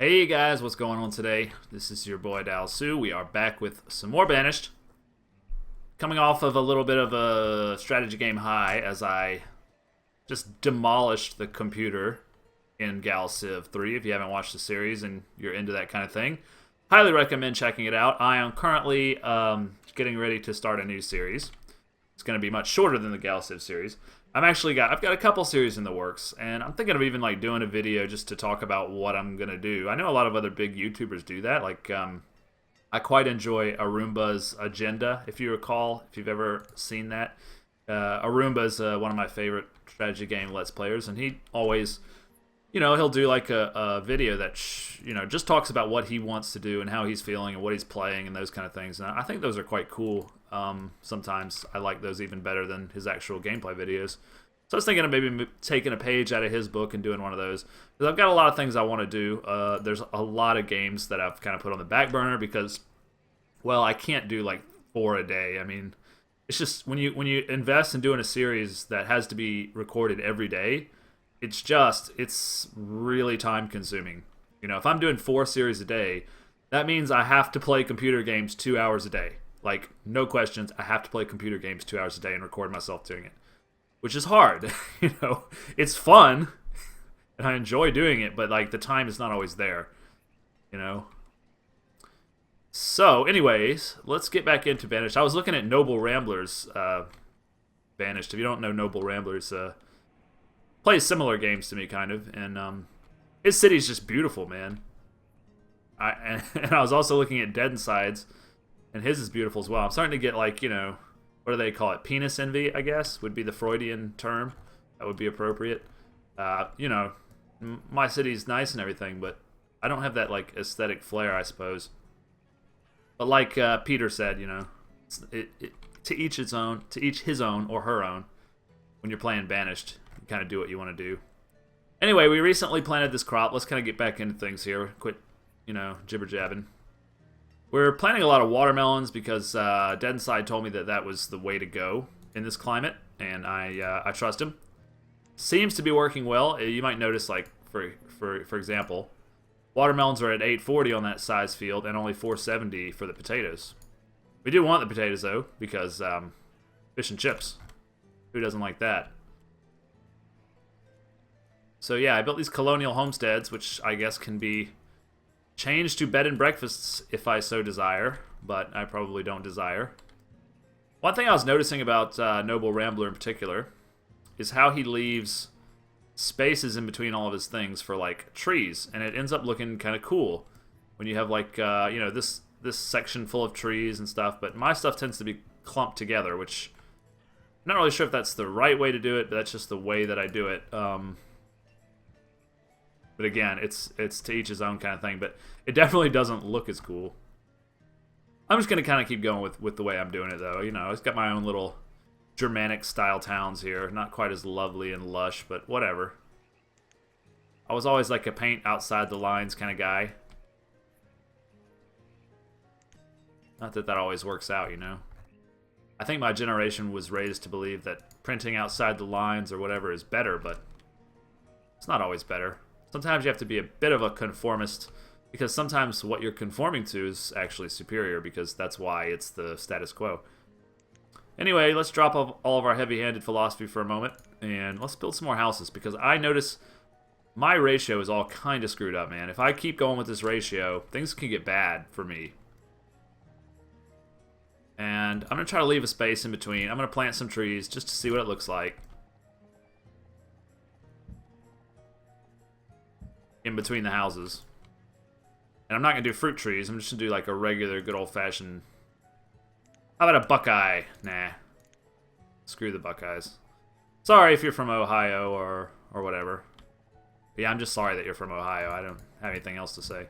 Hey guys, what's going on today? This is your boy Dalsu. We are back with some more Banished. Coming off of a little bit of a strategy game high as I just demolished the computer in Gal Civ 3. If you haven't watched the series and you're into that kind of thing, highly recommend checking it out. I am currently getting ready to start a new series. It's going to be much shorter than the Gal Civ series. I've got a couple series in the works, and I'm thinking of even like doing a video just to talk about what I'm gonna do. I know a lot of other big YouTubers do that. Like, I quite enjoy Arumba's Agenda, if you recall, if you've ever seen that. Arumba's one of my favorite strategy game Let's Players, and he always, he'll do like a video that just talks about what he wants to do and how he's feeling and what he's playing and those kind of things. And I think those are quite cool. Sometimes I like those even better than his actual gameplay videos. So I was thinking of maybe taking a page out of his book and doing one of those. Because I've got a lot of things I want to do. There's a lot of games that I've kind of put on the back burner because, well, I can't do like 4 a day. I mean, it's just when you invest in doing a series that has to be recorded every day, it's really time consuming. If I'm doing 4 series a day, that means I have to play computer games 2 hours a day. Like, no questions, I have to play computer games 2 hours a day and record myself doing it. Which is hard, It's fun, and I enjoy doing it, but, like, the time is not always there. So, anyways, let's get back into Banished. I was looking at Noble Ramblers, Banished. If you don't know Noble Ramblers, plays similar games to me, kind of, and, his city's just beautiful, man. And I was also looking at Dead Insides, and his is beautiful as well. I'm starting to get, like, what do they call it? Penis envy, I guess, would be the Freudian term. That would be appropriate. My city's nice and everything, but I don't have that, like, aesthetic flair, I suppose. But like Peter said, to each his own or her own. When you're playing Banished, you kind of do what you want to do. Anyway, we recently planted this crop. Let's kind of get back into things here. Quit, jibber-jabbing. We're planting a lot of watermelons because Dead Inside told me that was the way to go in this climate, and I trust him. Seems to be working well. You might notice, like, for example, watermelons are at 840 on that size field and only 470 for the potatoes. We do want the potatoes, though, because fish and chips. Who doesn't like that? So yeah, I built these colonial homesteads, which I guess can be changed to bed and breakfasts if I so desire, but I probably don't desire. One thing I was noticing about Noble Rambler in particular is how he leaves spaces in between all of his things for, like, trees, and it ends up looking kind of cool when you have, like, this section full of trees and stuff, but my stuff tends to be clumped together, which I'm not really sure if that's the right way to do it, but that's just the way that I do it. But again, it's to each his own kind of thing, but it definitely doesn't look as cool. I'm just going to kind of keep going with the way I'm doing it, though. It's got my own little Germanic-style towns here. Not quite as lovely and lush, but whatever. I was always like a paint outside the lines kind of guy. Not that always works out, I think my generation was raised to believe that printing outside the lines or whatever is better, but it's not always better. Sometimes you have to be a bit of a conformist, because sometimes what you're conforming to is actually superior, because that's why it's the status quo. Anyway, let's drop all of our heavy-handed philosophy for a moment, and let's build some more houses, because I notice my ratio is all kind of screwed up, man. If I keep going with this ratio, things can get bad for me. And I'm going to try to leave a space in between. I'm going to plant some trees just to see what it looks like in between the houses. And I'm not going to do fruit trees. I'm just going to do like a regular good old-fashioned... How about a Buckeye? Nah. Screw the Buckeyes. Sorry if you're from Ohio or whatever. But yeah, I'm just sorry that you're from Ohio. I don't have anything else to say.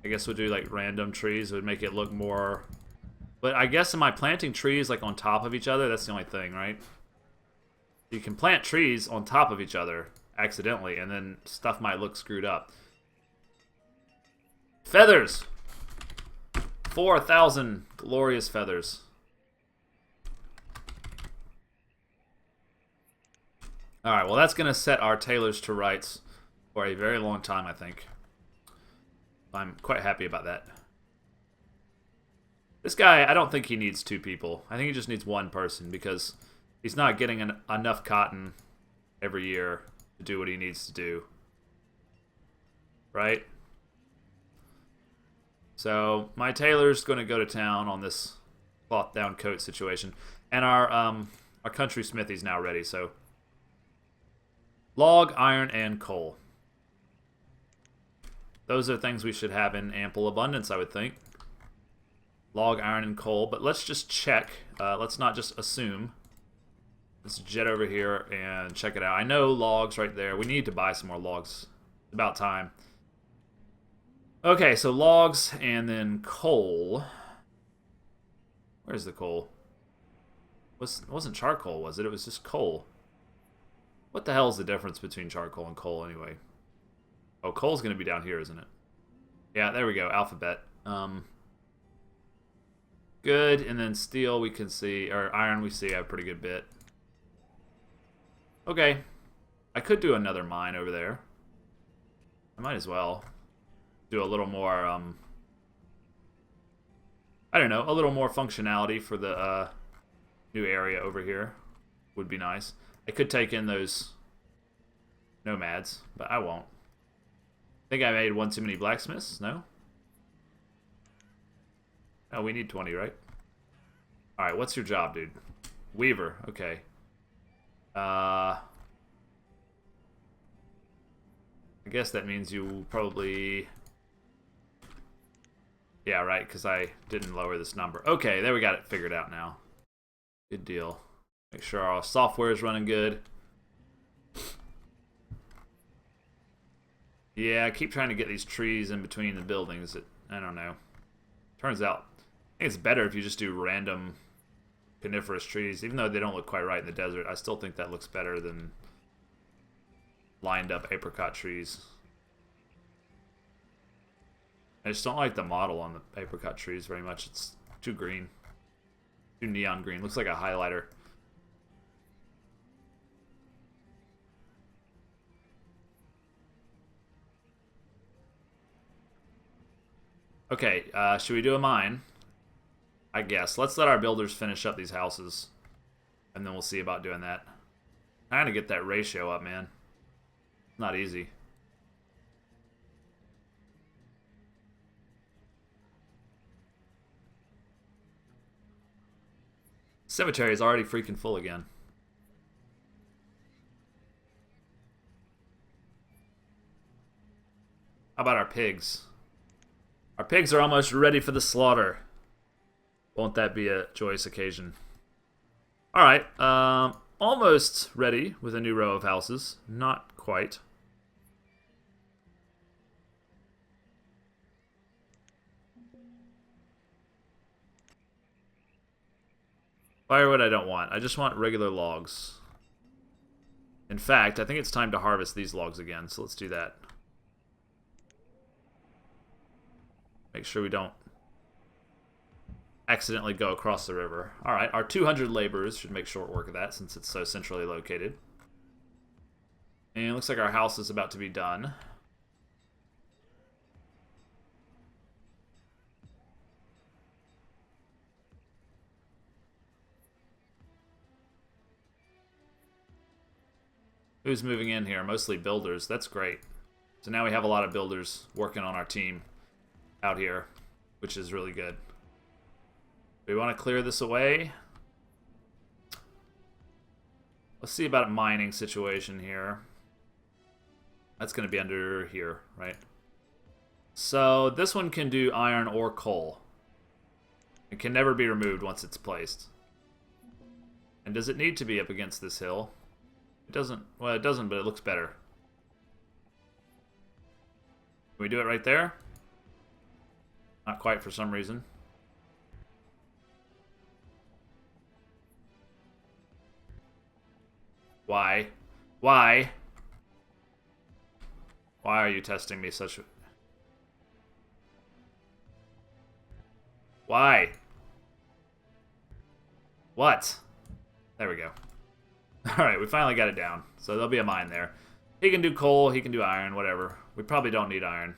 I guess we'll do like random trees. It would make it look more... But I guess am I planting trees like on top of each other? That's the only thing, right? You can plant trees on top of each other accidentally, and then stuff might look screwed up. Feathers! 4,000 glorious feathers. Alright, well that's going to set our tailors to rights for a very long time, I think. I'm quite happy about that. This guy, I don't think he needs 2 people. I think he just needs 1 person because he's not getting enough cotton every year to do what he needs to do. Right? So, my tailor's going to go to town on this cloth down coat situation. And our country smithy's now ready, so... Log, iron, and coal. Those are things we should have in ample abundance, I would think. Log, iron, and coal. But let's just check. Let's not just assume. Let's jet over here and check it out. I know logs right there. We need to buy some more logs. It's about time. Okay, so logs and then coal. Where's the coal? It wasn't charcoal, was it? It was just coal. What the hell is the difference between charcoal and coal anyway? Oh, coal's going to be down here, isn't it? Yeah, there we go. Alphabet. Good. And then steel we can see, or iron we see a pretty good bit. Okay. I could do another mine over there. I might as well do a little more, I don't know, a little more functionality for the new area over here would be nice. I could take in those nomads, but I won't. I think I made one too many blacksmiths, no? Oh, we need 20, right? Alright, what's your job, dude? Weaver, okay. I guess that means you probably... Yeah, right, because I didn't lower this number. Okay, there we got it figured out now. Good deal. Make sure our software is running good. Yeah, I keep trying to get these trees in between the buildings. I don't know. Turns out, I think it's better if you just do random coniferous trees. Even though they don't look quite right in the desert, I still think that looks better than lined up apricot trees. I just don't like the model on the apricot trees very much. It's too green. Too neon green. Looks like a highlighter. Okay, should we do a mine? I guess. Let's let our builders finish up these houses. And then we'll see about doing that. Trying to get that ratio up, man. Not easy. Cemetery is already freaking full again. How about our pigs? Our pigs are almost ready for the slaughter. Won't that be a joyous occasion? Alright, almost ready with a new row of houses. Not quite. Firewood I don't want. I just want regular logs. In fact, I think it's time to harvest these logs again, so let's do that. Make sure we don't accidentally go across the river. Alright, our 200 laborers should make short work of that since it's so centrally located. And it looks like our house is about to be done. Who's moving in here? Mostly builders. That's great. So now we have a lot of builders working on our team out here, which is really good. We want to clear this away. Let's see about a mining situation here. That's going to be under here, right? So this one can do iron or coal. It can never be removed once it's placed. And does it need to be up against this hill? It doesn't. Well, it doesn't, but it looks better. Can we do it right there? Not quite for some reason. Why? Why? Why are you testing me such... Why? What? There we go. Alright, we finally got it down. So there'll be a mine there. He can do coal, he can do iron, whatever. We probably don't need iron.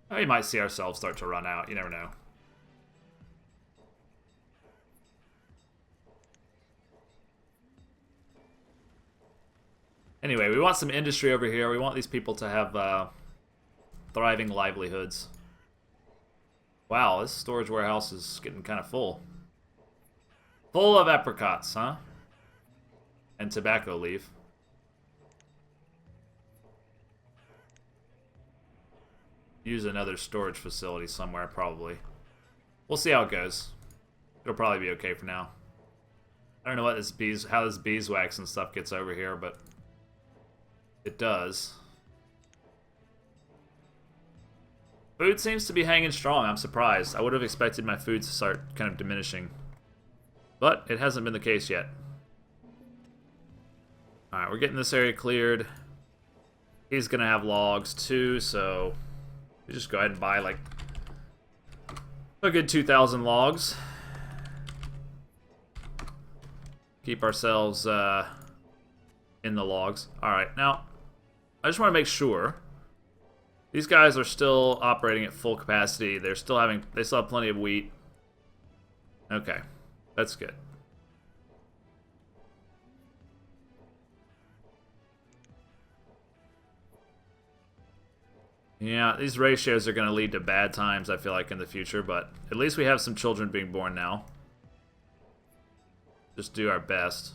We might see ourselves start to run out. You never know. Anyway, we want some industry over here. We want these people to have thriving livelihoods. Wow, this storage warehouse is getting kind of full. Full of apricots, huh? And tobacco leaf. Use another storage facility somewhere, probably. We'll see how it goes. It'll probably be okay for now. I don't know what how this beeswax and stuff gets over here, but it does. Food seems to be hanging strong. I'm surprised. I would have expected my food to start kind of diminishing. But it hasn't been the case yet. Alright, we're getting this area cleared. He's going to have logs too, so we just go ahead and buy like a good 2,000 logs. Keep ourselves in the logs. Alright, now I just want to make sure these guys are still operating at full capacity. They still have plenty of wheat. Okay, that's good. Yeah, these ratios are going to lead to bad times, I feel like, in the future, but at least we have some children being born now. Just do our best.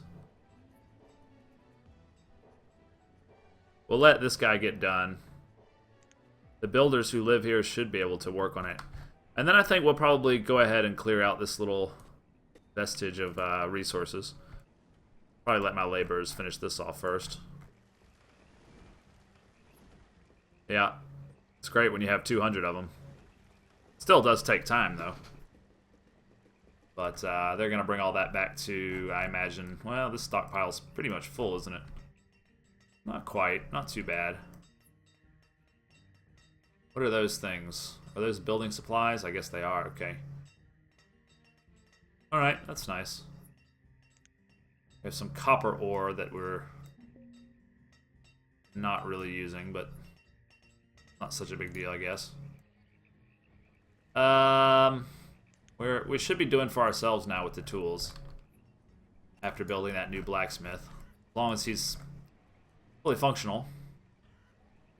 We'll let this guy get done. The builders who live here should be able to work on it. And then I think we'll probably go ahead and clear out this little vestige of resources. Probably let my laborers finish this off first. Yeah. It's great when you have 200 of them. Still does take time, though. But they're going to bring all that back to, I imagine... Well, this stockpile's pretty much full, isn't it? Not quite. Not too bad. What are those things? Are those building supplies? I guess they are. Okay. Alright, that's nice. We have some copper ore that we're not really using, but... Not such a big deal, I guess. We should be doing for ourselves now with the tools. After building that new blacksmith. As long as he's fully functional.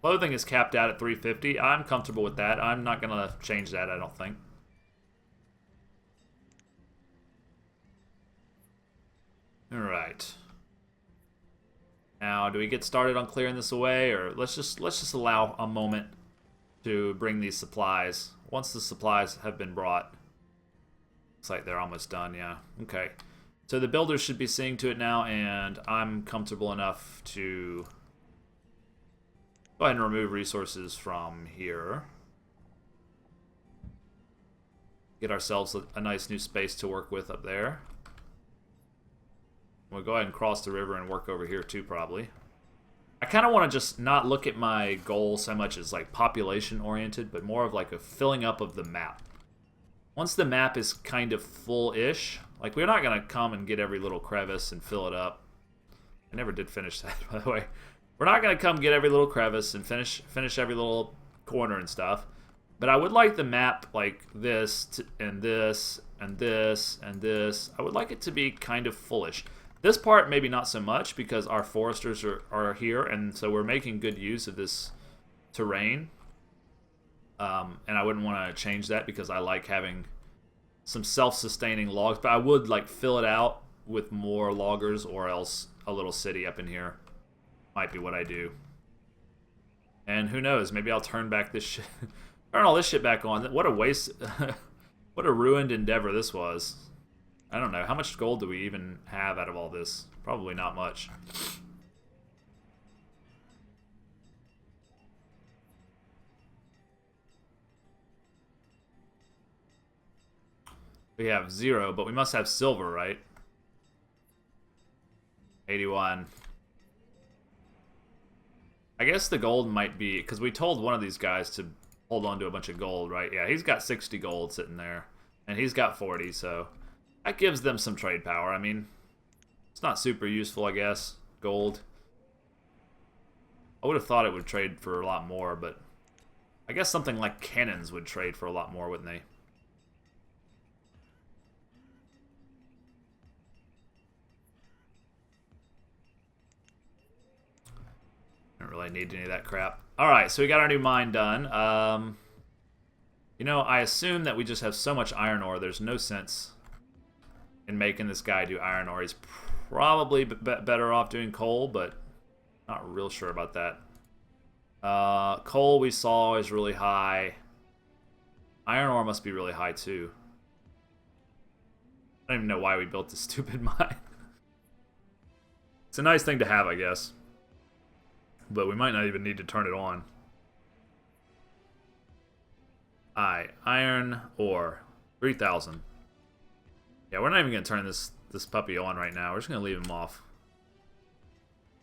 Clothing is capped out at 350. I'm comfortable with that. I'm not going to change that, I don't think. Alright. Now, do we get started on clearing this away, or let's just allow a moment to bring these supplies. Once the supplies have been brought, looks like they're almost done. Yeah. Okay. So the builders should be seeing to it now, and I'm comfortable enough to go ahead and remove resources from here. Get ourselves a nice new space to work with up there. We'll go ahead and cross the river and work over here too, probably. I kind of want to just not look at my goal so much as like population oriented, but more of like a filling up of the map. Once the map is kind of full-ish, like we're not going to come and get every little crevice and fill it up. I never did finish that, by the way. We're not going to come get every little crevice and finish every little corner and stuff. But I would like the map like this, and this, and this, and this. I would like it to be kind of fullish. This part, maybe not so much, because our foresters are here, and so we're making good use of this terrain. And I wouldn't want to change that because I like having some self-sustaining logs. But I would like fill it out with more loggers, or else a little city up in here might be what I do. And who knows, maybe I'll turn back this shit. Turn all this shit back on. What a waste. What a ruined endeavor this was. I don't know. How much gold do we even have out of all this? Probably not much. We have 0, but we must have silver, right? 81. I guess the gold might be... Because we told one of these guys to hold on to a bunch of gold, right? Yeah, he's got 60 gold sitting there. And he's got 40, so... That gives them some trade power. I mean, It's not super useful, I guess. Gold. I would have thought it would trade for a lot more, but I guess something like cannons would trade for a lot more, wouldn't they? Don't really need any of that crap. Alright, so we got our new mine done. You know, I assume that we just have so much iron ore, there's no sense in making this guy do iron ore. He's probably better off doing coal, but not real sure about that. Coal we saw is really high. Iron ore must be really high too. I don't even know why we built this stupid mine. It's a nice thing to have, I guess. But we might not even need to turn it on. Iron ore. 3,000. Yeah, we're not even going to turn this puppy on right now. We're just going to leave him off.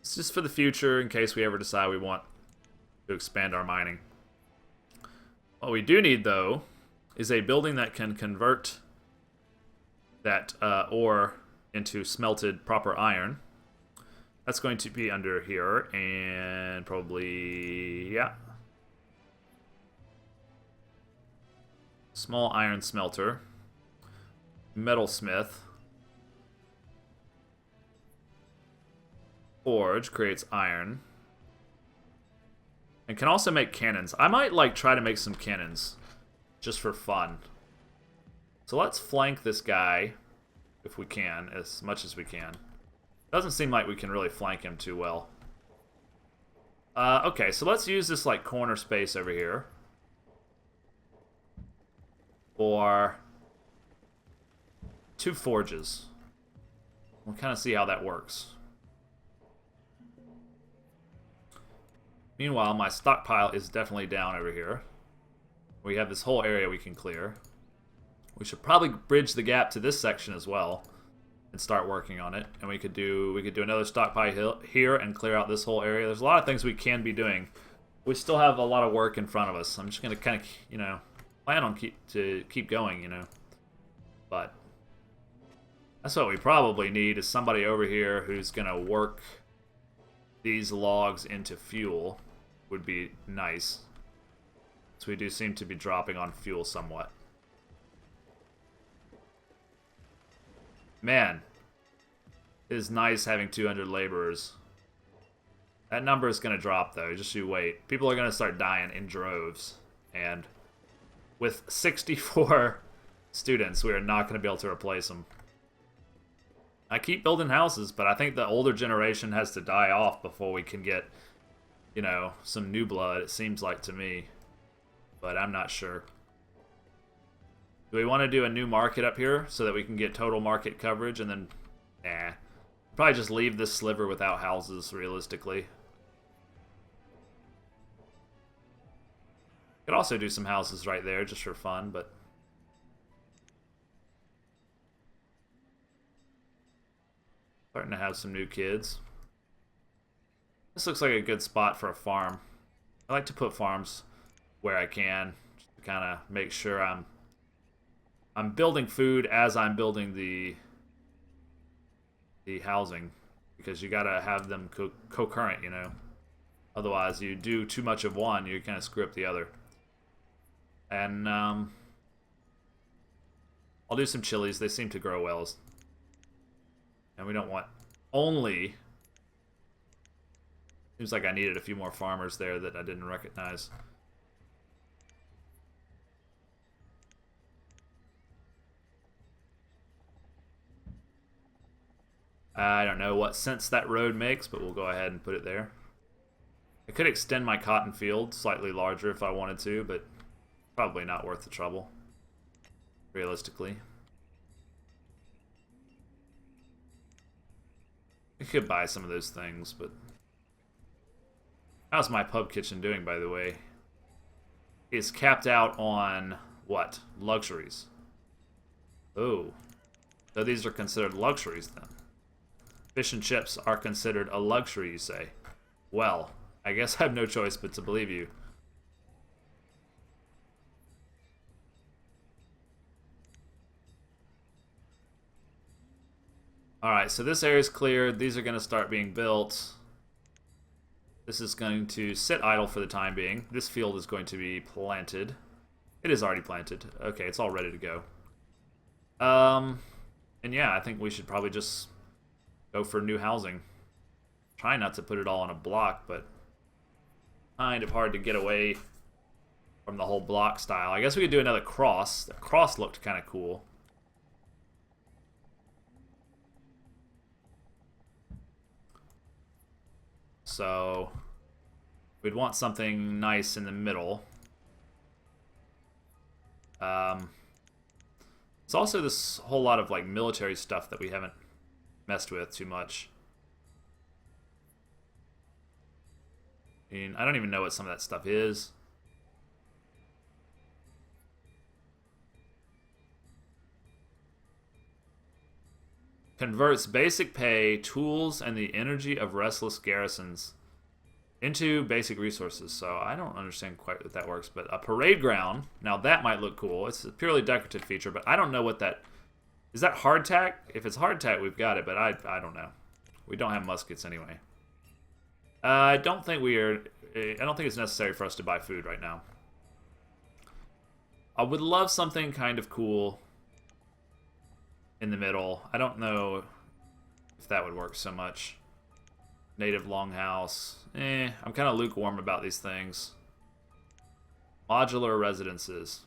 It's just for the future in case we ever decide we want to expand our mining. What we do need, though, is a building that can convert that ore into smelted proper iron. That's going to be under here, and probably, yeah. Small iron smelter. Metalsmith. Forge creates iron. And can also make cannons. I might, like, try to make some cannons. Just for fun. So let's flank this guy, if we can, as much as we can. Doesn't seem like we can really flank him too well. Okay, so let's use this, like, corner space over here. For 2 forges. We'll kind of see how that works. Meanwhile, my stockpile is definitely down over here. We have this whole area we can clear. We should probably bridge the gap to this section as well and start working on it. And we could do another stockpile here and clear out this whole area. There's a lot of things we can be doing. We still have a lot of work in front of us. I'm just going to kind of, you know, plan on keep going, you know. But that's what we probably need, is somebody over here who's going to work these logs into fuel. Would be nice. So we do seem to be dropping on fuel somewhat. Man, it is nice having 200 laborers. That number is going to drop, though. Just you wait. People are going to start dying in droves. And with 64 students, we are not going to be able to replace them. I keep building houses, but I think the older generation has to die off before we can get, you know, some new blood, it seems like to me. But I'm not sure. Do we want to do a new market up here so that we can get total market coverage and then... Nah. Probably just leave this sliver without houses, realistically. Could also do some houses right there just for fun, but... Starting to have some new kids. This looks like a good spot for a farm. I like to put farms where I can, just to kind of make sure I'm building food as I'm building the housing, because you gotta have them concurrent, you know. Otherwise, you do too much of one, you kind of screw up the other. And I'll do some chilies. They seem to grow well. And we don't want only... Seems like I needed a few more farmers there that I didn't recognize. I don't know what sense that road makes, but we'll go ahead and put it there. I could extend my cotton field slightly larger if I wanted to, but probably not worth the trouble, realistically. I could buy some of those things, but... How's my pub kitchen doing, by the way? It's capped out on, what? Luxuries. Oh. So these are considered luxuries, then. Fish and chips are considered a luxury, you say? Well, I guess I have no choice but to believe you. Alright, so this area is cleared. These are going to start being built. This is going to sit idle for the time being. This field is going to be planted. It is already planted. Okay, it's all ready to go. And yeah, I think we should probably just go for new housing. Try not to put it all on a block, but kind of hard to get away from the whole block style. I guess we could do another cross. The cross looked kind of cool. So we'd want something nice in the middle. It's also this whole lot of like military stuff that we haven't messed with too much. I mean, I don't even know what some of that stuff is. Converts basic pay, tools, and the energy of restless garrisons into basic resources. So I don't understand quite what that works, but a parade ground. Now that might look cool. It's a purely decorative feature, but I don't know what that is. That hardtack? If it's hardtack, we've got it, but I don't know. We don't have muskets anyway. I don't think it's necessary for us to buy food right now. I would love something kind of cool in the middle. I don't know if that would work so much. Native longhouse. I'm kind of lukewarm about these things. Modular residences.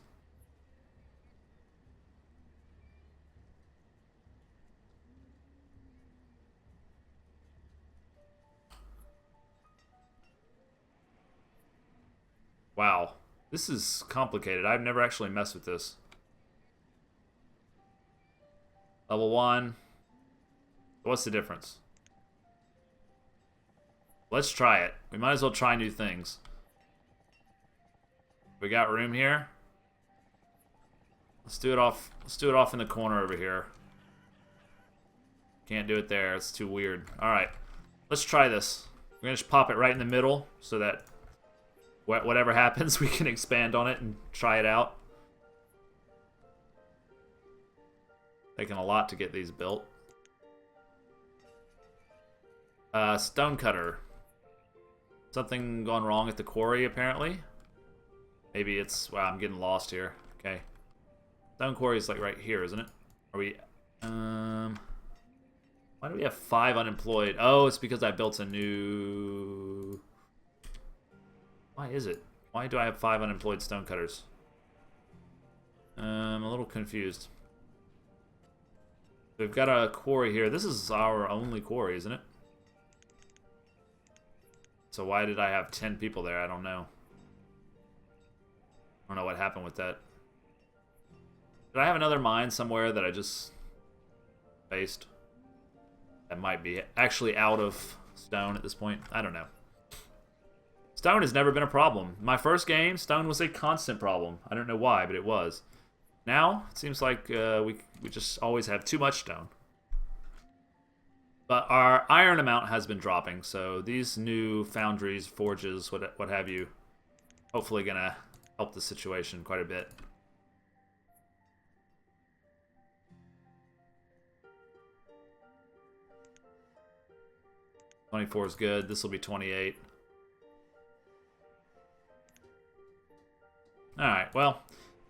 Wow. This is complicated. I've never actually messed with this. Level 1. What's the difference? Let's try it. We might as well try new things. We got room here. Let's do it off. Let's do it off in the corner over here. Can't do it there. It's too weird. All right. Let's try this. We're gonna just pop it right in the middle so that whatever happens, we can expand on it and try it out. Taking a lot to get these built. Stonecutter. Something gone wrong at the quarry, apparently. Maybe it's... Wow, I'm getting lost here. Okay. Stone quarry is like right here, isn't it? Are we... Why do we have 5 unemployed? Oh, it's because I built a new... Why is it? Why do I have 5 unemployed stonecutters? I'm a little confused. We've got a quarry here. This is our only quarry, isn't it? So why did I have 10 people there? I don't know. I don't know what happened with that. Did I have another mine somewhere that I just faced? That might be actually out of stone at this point. I don't know. Stone has never been a problem. My first game, stone was a constant problem. I don't know why, but it was. Now, it seems like we just always have too much stone. But our iron amount has been dropping, so these new foundries, forges, what have you, hopefully gonna help the situation quite a bit. 24 is good. This will be 28. Alright, well,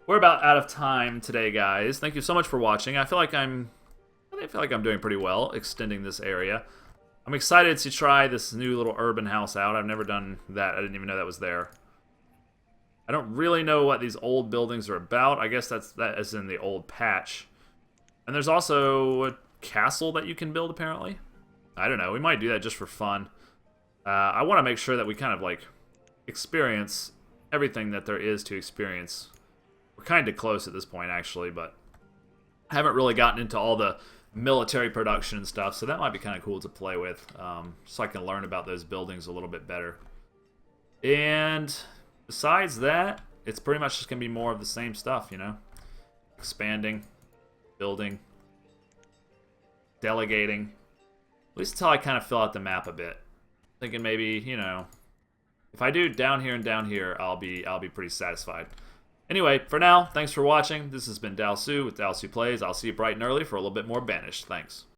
we're about out of time today, guys. Thank you so much for watching. I feel like I'm doing pretty well extending this area. I'm excited to try this new little urban house out. I've never done that. I didn't even know that was there. I don't really know what these old buildings are about. I guess that is in the old patch. And there's also a castle that you can build, apparently. I don't know. We might do that just for fun. I want to make sure that we kind of, like, experience everything that there is to experience. We're kind of close at this point, actually, but I haven't really gotten into all the military production and stuff, so that might be kind of cool to play with, so I can learn about those buildings a little bit better. And besides that, it's pretty much just going to be more of the same stuff, you know? Expanding, building, delegating. At least until I kind of fill out the map a bit. Thinking maybe, you know, if I do down here and down here, I'll be pretty satisfied. Anyway, for now, thanks for watching. This has been Dalsu with Dalsu Plays. I'll see you bright and early for a little bit more Banished. Thanks.